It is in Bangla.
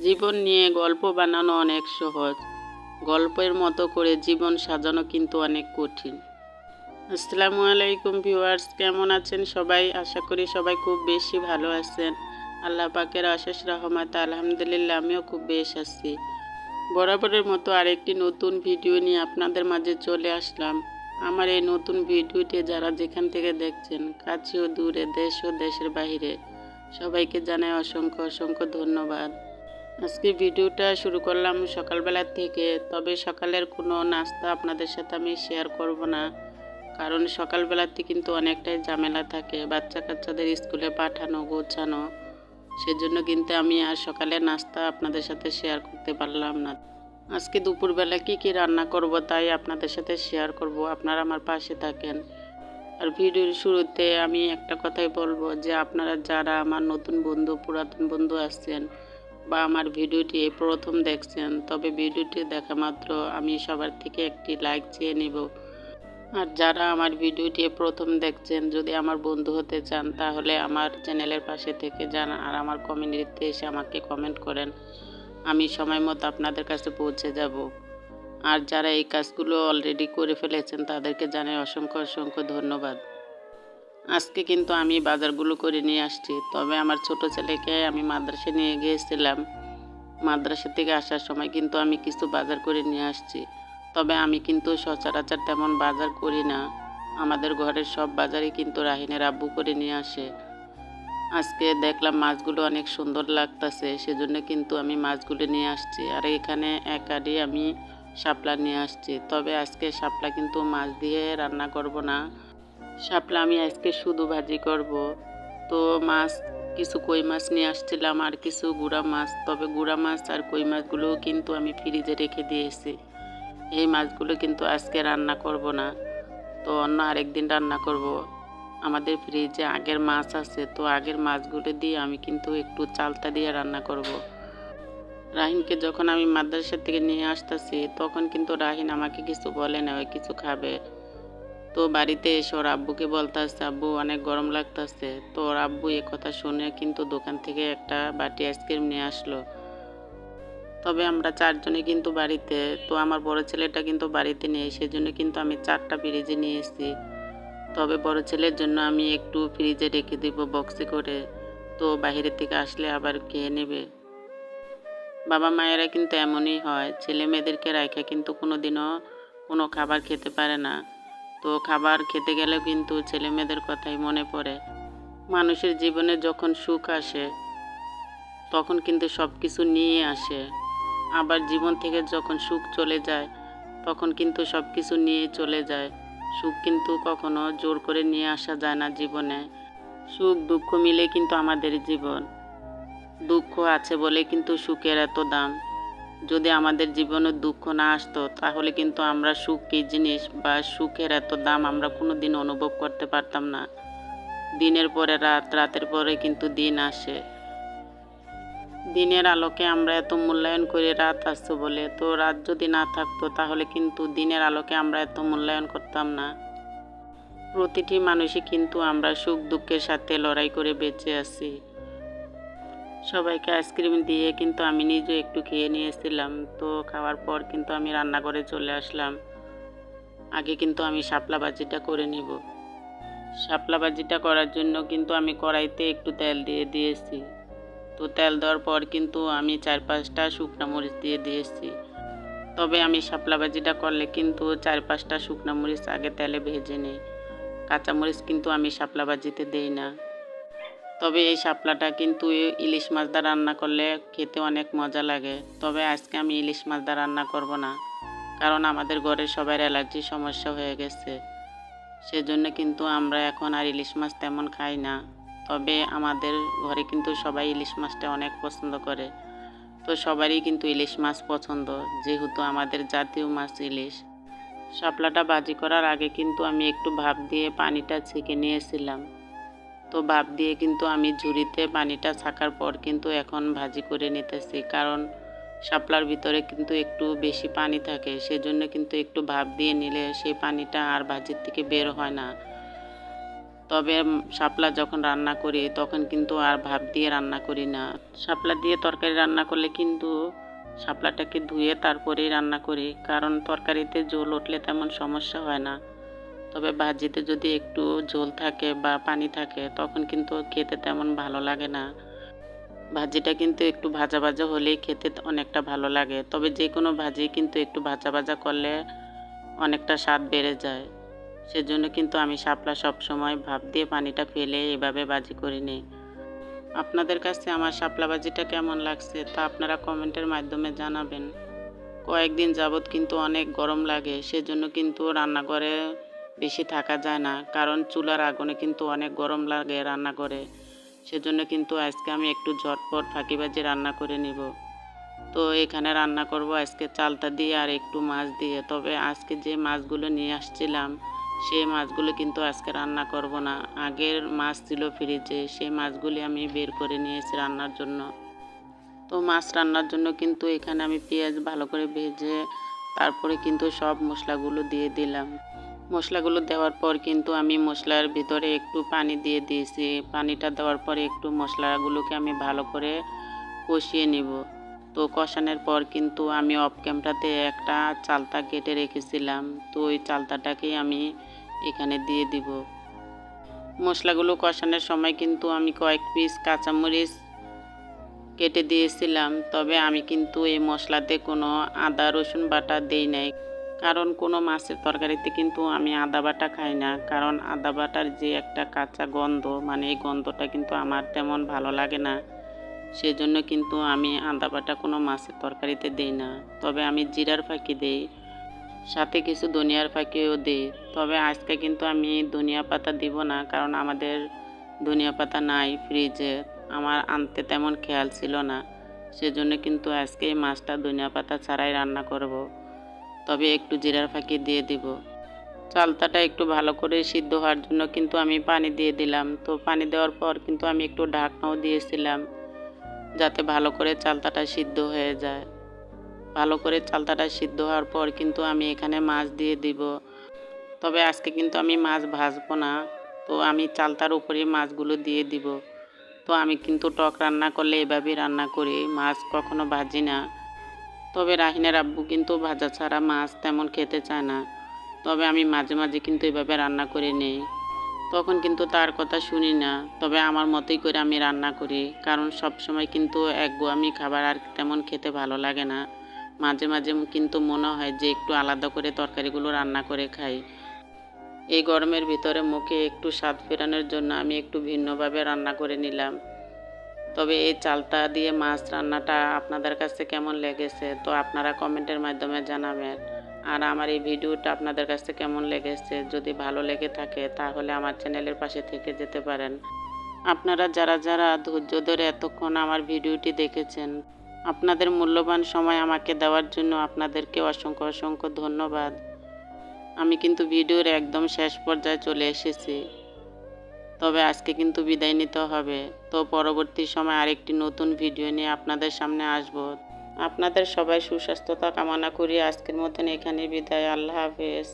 জীবন নিয়ে গল্প বানানো অনেক সহজ, গল্পের মতো করে জীবন সাজানো কিন্তু অনেক কঠিন। আসসালামু আলাইকুম ভিউয়ার্স, কেমন আছেন সবাই? আশা করি সবাই খুব বেশি ভালো আছেন। আল্লাহ পাকের অশেষ রহমতে আলহামদুলিল্লাহ আমিও খুব বেশ আছি। বরাবরের মতো আরেকটি নতুন ভিডিও নিয়ে আপনাদের মাঝে চলে আসলাম। আমার এই নতুন ভিডিওটি যারা যেখান থেকে দেখছেন, কাছে ও দূরে, দেশ ও দেশের বাইরে, সবাইকে জানাই অসংখ্য অসংখ্য ধন্যবাদ। আজকে ভিডিওটা শুরু করলাম সকালবেলা থেকে, তবে সকালের কোনো নাস্তা আপনাদের সাথে আমি শেয়ার করব না, কারণ সকালবেলাতে কিন্তু অনেকটাই ঝামেলা থাকে, বাচ্চা কাচ্চাদের স্কুলে পাঠানো, গোছানো। সেজন্য কিন্তু আমি আর সকালের নাস্তা আপনাদের সাথে শেয়ার করতে পারলাম না। আজকে দুপুরবেলা কি রান্না করব তাই আপনাদের সাথে শেয়ার করব, আপনারা আমার পাশে থাকেন। আর ভিডিওর শুরুতে আমি একটা কথাই বলবো যে আপনারা যারা আমার নতুন বন্ধু, পুরাতন বন্ধু আছেন বা আমার ভিডিওটি এই প্রথম দেখছেন, তবে ভিডিওটি দেখা মাত্র আমি সবার থেকে একটি লাইক চেয়ে নিব। আর যারা আমার ভিডিওটি প্রথম দেখছেন, যদি আমার বন্ধু হতে চান তাহলে আমার চ্যানেলের পাশে থেকে যান আর আমার কমিউনিটিতে এসে আমাকে কমেন্ট করেন, আমি সময় মতো আপনাদের কাছে পৌঁছে যাব। আর যারা এই কাজগুলো অলরেডি করে ফেলেছেন তাদেরকে জানাই অসংখ্য অসংখ্য ধন্যবাদ। আজকে কিন্তু আমি বাজারগুলো করে নিয়ে আসছি, তবে আমার ছোট ছেলেকে আমি মাদ্রাসায় নিয়ে গিয়েছিলাম। মাদ্রাসা থেকে আসার সময় কিন্তু আমি কিছু বাজার করে নিয়ে আসছি, তবে আমি কিন্তু সচরাচর তেমন বাজার করি না। আমাদের ঘরের সব বাজারই কিন্তু রাহিনের আব্বু করে নিয়ে আসে। আজকে দেখলাম মাছগুলো অনেক সুন্দর লাগতেছে, সেজন্য কিন্তু আমি মাছগুলো নিয়ে আসছি। আর এখানে এক আড়ি আমি শাপলা নিয়ে আসছি, তবে আজকে শাপলা কিন্তু মাছ দিয়ে রান্না করব না, শাপলা আমি আজকে শুধু ভাজি করব। তো মাছ, কিছু কই মাছ নিয়ে আসছিলাম আর কিছু গুঁড়া মাছ, তবে গুঁড়া মাছ আর কই মাছগুলোও কিন্তু আমি ফ্রিজে রেখে দিয়েছি। এই মাছগুলো কিন্তু আজকে রান্না করব না, তো অন্য আরেকদিন রান্না করব। আমাদের ফ্রিজে আগের মাছ আছে, তো আগের মাছগুলো দিয়ে আমি কিন্তু একটু চালতা দিয়ে রান্না করব। রাহিনকে যখন আমি মাদ্রাসা থেকে নিয়ে আসতেছি তখন কিন্তু রাহিন আমাকে কিছু বলে না, ওই কিছু খাবে। তো বাড়িতে এসে ওর আব্বুকে বলতেছে, আব্বু অনেক গরম লাগতেছে। তো ওর আব্বু এ কথা শুনে কিন্তু দোকান থেকে একটা বাটি আইসক্রিম নিয়ে আসলো। তবে আমরা চারজনে কিন্তু বাড়িতে, তো আমার বড় ছেলেটা কিন্তু বাড়িতে নেই, সেজন্য কিন্তু আমি 4টা ফ্রিজে নিয়ে এসেছি। তবে বড় ছেলের জন্য আমি একটু ফ্রিজে রেখে দিব বক্সে করে, তো বাইরে থেকে আসলে আবার খেয়ে নেবে। বাবা মায়েরা কিন্তু এমনই হয়, ছেলে মেয়েদেরকে রাখা কিন্তু কোনোদিনও কোনো খাবার খেতে পারে না। তো খাবার খেতে গেলেও কিন্তু ছেলে মেয়েদের কথাই মনে পড়ে। মানুষের জীবনে যখন সুখ আসে তখন কিন্তু সব কিছু নিয়ে আসে, আবার জীবন থেকে যখন সুখ চলে যায় তখন কিন্তু সব কিছু নিয়ে চলে যায়। সুখ কিন্তু কখনো জোর করে নিয়ে আসা যায় না জীবনে। সুখ দুঃখ মিলে কিন্তু আমাদের জীবন। দুঃখ আছে বলে কিন্তু সুখের এত দাম। যদি আমাদের জীবনে দুঃখ না আসতো তাহলে কিন্তু আমরা সুখ কী জিনিস বা সুখের এত দাম আমরা কোনো দিন অনুভব করতে পারতাম না। দিনের পরে রাত, রাতের পরে কিন্তু দিন আসে। দিনের আলোকে আমরা এত মূল্যায়ন করি রাত আসছে বলে, তো রাত যদি না থাকতো তাহলে কিন্তু দিনের আলোকে আমরা এত মূল্যায়ন করতাম না। প্রতিটি মানুষই কিন্তু আমরা সুখ দুঃখের সাথে লড়াই করে বেঁচে আছি। সবাইকে আইসক্রিম দিয়ে কিন্তু আমি নিজে একটু খেয়ে নিয়েছিলাম। তো খাওয়ার পর কিন্তু আমি রান্নাঘরে চলে আসলাম। আগে কিন্তু আমি শাপলা ভাজিটা করে নিব। শাপলা ভাজিটা করার জন্য কিন্তু আমি কড়াইতে একটু তেল দিয়ে দিয়েছি। তো তেল দেওয়ার পর কিন্তু আমি 4-5টা শুকনো মরিচ দিয়ে দিয়েছি। তবে আমি শাপলা ভাজিটা করলে কিন্তু 4-5টা শুকনো মরিচ আগে তেলে ভেজে নিই, কাঁচামরিচ কিন্তু আমি শাপলা ভাজিতে দেই না। তবে এই শাপলাটা কিন্তু ইলিশ মাছ দিয়ে রান্না করলে খেতে অনেক মজা লাগে। তবে আজকে আমি ইলিশ মাছ দিয়ে রান্না করব না, কারণ আমাদের ঘরের সবার অ্যালার্জির সমস্যা হয়ে গেছে। সেজন্য কিন্তু আমরা এখন আর ইলিশ মাছ তেমন খাই না। তবে আমাদের ঘরে কিন্তু সবাই ইলিশ মাছটা অনেক পছন্দ করে। তো সবারই কিন্তু ইলিশ মাছ পছন্দ, যেহেতু আমাদের জাতীয় মাছ ইলিশ। শাপলাটা ভাজি করার আগে কিন্তু আমি একটু ভাপ দিয়ে পানিটা ছেঁকে নিয়েছিলাম। তো ভাপ দিয়ে কিন্তু আমি ঝুড়িতে পানিটা ছাকার পর কিন্তু এখন ভাজি করে নিতেছি, কারণ শাপলার ভিতরে কিন্তু একটু বেশি পানি থাকে, সেজন্য কিন্তু একটু ভাপ দিয়ে নিলে সেই পানিটা আর ভাজির থেকে বের হয় না। তবে শাপলা যখন রান্না করি তখন কিন্তু আর ভাপ দিয়ে রান্না করি না। শাপলা দিয়ে তরকারি রান্না করলে কিন্তু শাপলাটাকে ধুয়ে তারপরেই রান্না করি, কারণ তরকারিতে ঝোল উঠলে তেমন সমস্যা হয় না। তবে ভাজিতে যদি একটু ঝোল থাকে বা পানি থাকে তখন কিন্তু খেতে তেমন ভালো লাগে না। ভাজিটা কিন্তু একটু ভাজা ভাজা হলেই খেতে অনেকটা ভালো লাগে। তবে যে কোনো ভাজি কিন্তু একটু ভাজা ভাজা করলে অনেকটা স্বাদ বেড়ে যায়। সেজন্য কিন্তু আমি শাপলা সবসময় ভাপ দিয়ে পানিটা ফেলে এভাবে ভাজি করে নিই। আপনাদের কাছে আমার শাপলা ভাজিটা কেমন লাগছে তা আপনারা কমেন্টের মাধ্যমে জানাবেন। কয়েকদিন যাবৎ কিন্তু অনেক গরম লাগে, সেজন্য কিন্তু রান্নাঘরে বেশি থাকা যায় না, কারণ চুলার আগুনে কিন্তু অনেক গরম লাগে রান্নাঘরে। সেজন্য কিন্তু আজকে আমি একটু ঝটপট ফাঁকিবাজি রান্না করে নিব। তো এখানে রান্না করব আজকে চালতা দিয়ে আর একটু মাছ দিয়ে। তবে আজকে যে মাছগুলো নিয়ে আসছিলাম সেই মাছগুলো কিন্তু আজকে রান্না করব না। আগের মাছ ছিল ফ্রিজে, সেই মাছগুলি আমি বের করে নিয়েছি রান্নার জন্য। তো মাছ রান্নার জন্য কিন্তু এখানে আমি পেঁয়াজ ভালো করে ভেজে তারপরে কিন্তু সব মশলাগুলো দিয়ে দিলাম। মশলাগুলো দেওয়ার পর কিন্তু আমি মশলার ভিতরে একটু পানি দিয়ে দিয়েছি। পানিটা দেওয়ার পরে একটু মশলাগুলোকে আমি ভালো করে কষিয়ে নিব। তো কষানোর পর কিন্তু আমি অফ ক্যামেরাতে একটা চালতা কেটে রেখেছিলাম, তো ওই চালতাটাকেই আমি এখানে দিয়ে দিব। মশলাগুলো কষানোর সময় কিন্তু আমি কয়েক পিস কাঁচামরিচ কেটে দিয়েছিলাম। তবে আমি কিন্তু এই মশলাতে কোনো আদা রসুন বাটা দেই নাই, কারণ কোনো মাছের তরকারিতে কিন্তু আমি আদা বাটা খাই না, কারণ আদা বাটার যে একটা কাঁচা গন্ধ, মানে এই গন্ধটা কিন্তু আমার তেমন ভালো লাগে না। সেজন্য কিন্তু আমি আদা বাটা কোনো মাছের তরকারিতে দিই না। তবে আমি জিরার ফাঁকি দিই, সাথে কিছু ধনিয়ার ফাঁকিও দিই। তবে আজকে কিন্তু আমি ধনিয়া পাতা দিব না, কারণ আমাদের ধনিয়া পাতা নাই ফ্রিজে। আমার আনতে তেমন খেয়াল ছিল না, সেজন্য কিন্তু আজকে এই মাছটা ধনিয়া পাতা ছাড়াই রান্না করব। তবে একটু জিরার ফাঁকি দিয়ে দিব। চালতাটা একটু ভালো করে সিদ্ধ হওয়ার জন্য কিন্তু আমি পানি দিয়ে দিলাম। তো পানি দেওয়ার পর কিন্তু আমি একটু ঢাকনাও দিয়েছিলাম, যাতে ভালো করে চালতাটা সিদ্ধ হয়ে যায়। ভালো করে চালতাটা সিদ্ধ হওয়ার পর কিন্তু আমি এখানে মাছ দিয়ে দিব। তবে আজকে কিন্তু আমি মাছ ভাজবো না, তো আমি চালতার উপরে মাছগুলো দিয়ে দিব। তো আমি কিন্তু টক রান্না করলে এভাবেই রান্না করি, মাছ কখনো ভাজি না। তবে রাহিনের আব্বু কিন্তু ভাজা ছাড়া মাছ তেমন খেতে চায় না। তবে আমি মাঝে মাঝে কিন্তু এভাবে রান্না করে নিই, তখন কিন্তু তার কথা শুনি না। তবে আমার মতোই করে আমি রান্না করি, কারণ সব সময় কিন্তু একঘেয়েমি খাবার আর তেমন খেতে ভালো লাগে না। মাঝে মাঝে কিন্তু মনে হয় যে একটু আলাদা করে তরকারিগুলো রান্না করে খাই। এই গরমের ভিতরে মুখে একটু স্বাদ ফেরানোর জন্য আমি একটু ভিন্নভাবে রান্না করে নিলাম। তবে এই চালতা দিয়ে মাছ রান্নাটা আপনাদের কাছে কেমন লেগেছে তো আপনারা কমেন্টের মাধ্যমে জানাবেন। আর আমার এই ভিডিওটা আপনাদের কাছে কেমন লেগেছে, যদি ভালো লেগে থাকে তাহলে আমার চ্যানেলের পাশে থেকে যেতে পারেন। আপনারা যারা যারা ধৈর্য ধরে এতক্ষণ আমার ভিডিওটি দেখেছেন, আপনাদের মূল্যবান সময় আমাকে দেওয়ার জন্য আপনাদেরকে অসংখ্য অসংখ্য ধন্যবাদ। আমি কিন্তু ভিডিওর একদম শেষ পর্যায়ে চলে এসেছি। তবে আজকে কিন্তু বিদায় নিতে হবে। তো পরবর্তী সময় আরেকটি নতুন ভিডিও নিয়ে আপনাদের সামনে আসব। আপনাদের সবাই সুস্বাস্থ্যতা কামনা করি আজকের মতন এখানে বিদায়। আল্লাহ হাফেজ।